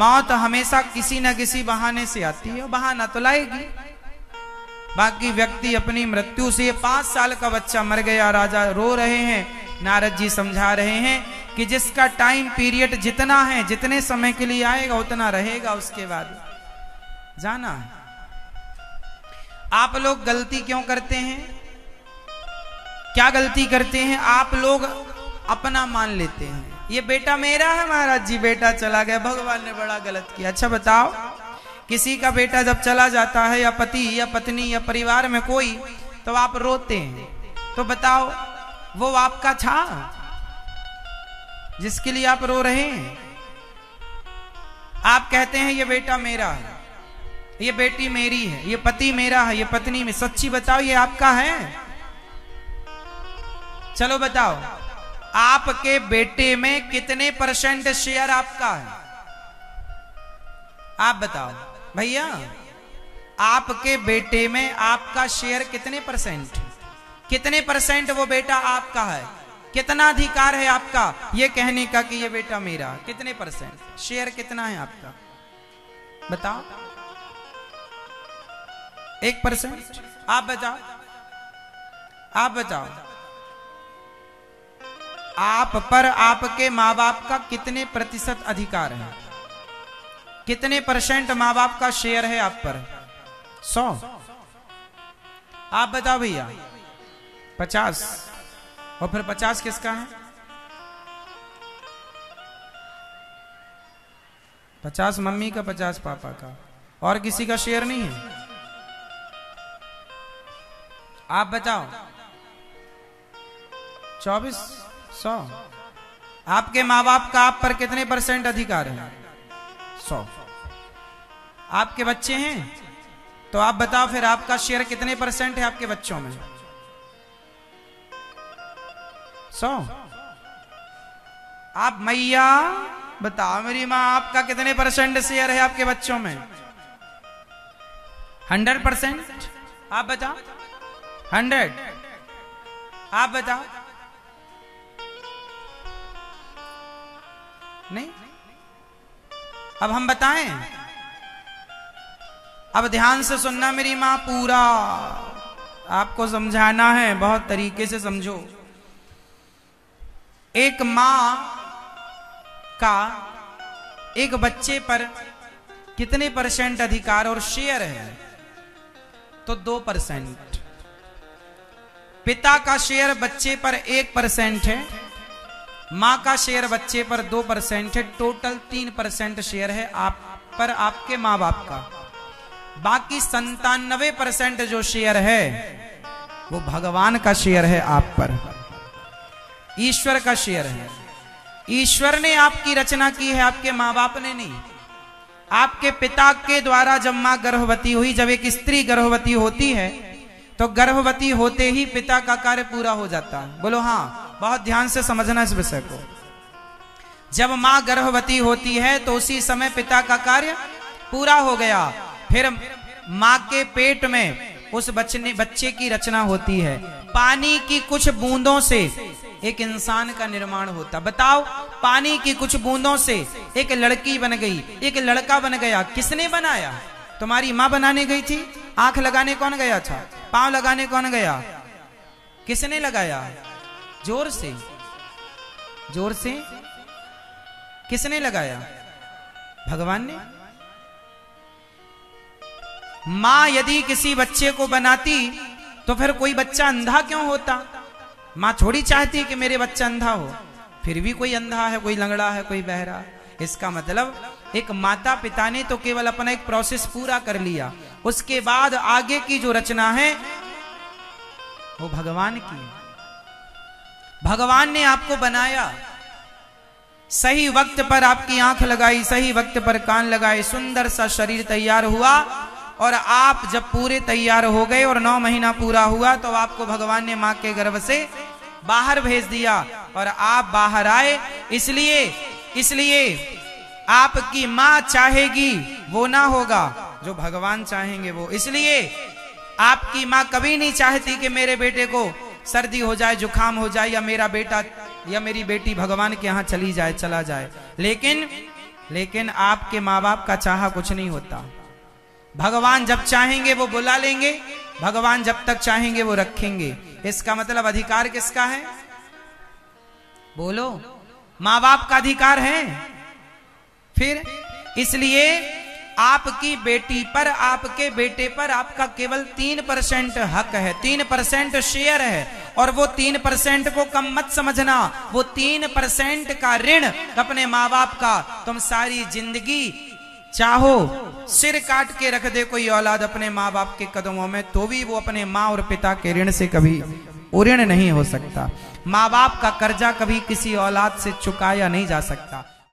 मौत हमेशा किसी न किसी बहाने से आती है, बहाना तो लाएगी। बाकी व्यक्ति अपनी मृत्यु से 5 साल का बच्चा मर गया, राजा रो रहे हैं, नारद जी समझा रहे हैं कि जिसका टाइम पीरियड जितना है, जितने समय के लिए आएगा उतना रहेगा, उसके बाद जाना है। आप लोग गलती क्यों करते हैं? क्या गलती करते हैं? आप लोग अपना मान लेते हैं, ये बेटा मेरा है महाराज जी, बेटा चला गया, भगवान ने बड़ा गलत किया। अच्छा बताओ, किसी का बेटा जब चला जाता है, या पति या पत्नी या परिवार में कोई, तो आप रोते हैं, तो बताओ वो आपका था जिसके लिए आप रो रहे हैं? आप कहते हैं ये बेटा मेरा है, ये बेटी मेरी है, ये पति मेरा है, ये पत्नी में, सच्ची बताओ ये आपका है? चलो बताओ, आपके बेटे में कितने परसेंट शेयर आपका है? आप बताओ भैया, आपके बेटे में आपका शेयर कितने परसेंट? कितने परसेंट वो बेटा आपका है? कितना अधिकार है आपका ये कहने का कि ये बेटा मेरा? कितने परसेंट शेयर कितना है आपका? बताओ। 1%? आप बताओ, आप बताओ। आप पर आपके माँ बाप का कितने प्रतिशत अधिकार है? कितने परसेंट माँ बाप का शेयर है आप पर? 100? आप बताओ भैया। 50? और फिर 50 किसका है? 50 मम्मी का, 50 पापा का, और किसी का शेयर नहीं है? आप बताओ। 24? 100? आपके माँ बाप का आप पर कितने परसेंट अधिकार है? 100। आपके बच्चे हैं तो आप बताओ फिर आपका शेयर कितने परसेंट है आपके बच्चों में? 100? आप मैया बताओ मेरी माँ, आपका कितने परसेंट शेयर है आपके बच्चों में? 100%? आप बताओ। 100? आप बताओ। नहीं? अब हम बताएं? अब ध्यान से सुनना मेरी मां, पूरा आपको समझाना है, बहुत तरीके से समझो। एक मां का एक बच्चे पर कितने परसेंट अधिकार और शेयर है? तो 2%। पिता का शेयर बच्चे पर 1% है, मां का शेयर बच्चे पर 2% है, टोटल 3% शेयर है आप पर आपके मां बाप का। बाकी 97% जो शेयर है वो भगवान का शेयर है आप पर, ईश्वर का शेयर है। ईश्वर ने आपकी रचना की है, आपके मां बाप ने नहीं। आपके पिता के द्वारा जब मां गर्भवती हुई, जब एक स्त्री गर्भवती होती है तो गर्भवती होते ही पिता का कार्य पूरा हो जाता है। बोलो हाँ, बहुत ध्यान से समझना इस विषय को। जब मां गर्भवती होती है तो उसी समय पिता का कार्य पूरा हो गया। फिर मां के पेट में उस बच्चे की रचना होती है। पानी की कुछ बूंदों से एक इंसान का निर्माण होता। बताओ, पानी की कुछ बूंदों से एक लड़की बन गई, एक लड़का बन गया। किसने बनाया? तुम्हारी मां बनाने गई थी? आंख लगाने कौन गया था? पांव लगाने कौन गया? किसने लगाया? जोर से, जोर से किसने लगाया? भगवान ने। मां यदि किसी बच्चे को बनाती तो फिर कोई बच्चा अंधा क्यों होता? मां थोड़ी चाहती कि मेरे बच्चा अंधा हो। फिर भी कोई अंधा है, कोई लंगड़ा है, कोई बहरा है। इसका मतलब एक माता पिता ने तो केवल अपना एक प्रोसेस पूरा कर लिया, उसके बाद आगे की जो रचना है वो भगवान की। भगवान ने आपको बनाया, सही वक्त पर आपकी आंख लगाई, सही वक्त पर कान लगाए, सुंदर सा शरीर तैयार हुआ, और आप जब पूरे तैयार हो गए और 9 महीना पूरा हुआ तो आपको भगवान ने मां के गर्भ से बाहर भेज दिया और आप बाहर आए। इसलिए आपकी मां चाहेगी वो ना होगा, जो भगवान चाहेंगे वो। इसलिए आपकी मां कभी नहीं चाहती कि मेरे बेटे को सर्दी हो जाए, जुकाम हो जाए, या मेरा बेटा या मेरी बेटी भगवान के यहां चली जाए, चला जाए। लेकिन आपके माँ बाप का चाहा कुछ नहीं होता। भगवान जब चाहेंगे वो बुला लेंगे, भगवान जब तक चाहेंगे वो रखेंगे। इसका मतलब अधिकार किसका है? बोलो, माँ बाप का अधिकार है। फिर इसलिए आपकी बेटी पर, आपके बेटे पर आपका केवल 3% हक है, 3% शेयर है। और वो 3% को कम मत समझना, वो 3% का ऋण अपने माँ बाप का तुम सारी जिंदगी चाहो सिर काट के रख दे कोई औलाद अपने माँ बाप के कदमों में, तो भी वो अपने माँ और पिता के ऋण से कभी उऋण नहीं हो सकता। माँ बाप का कर्जा कभी किसी औलाद से चुकाया नहीं जा सकता।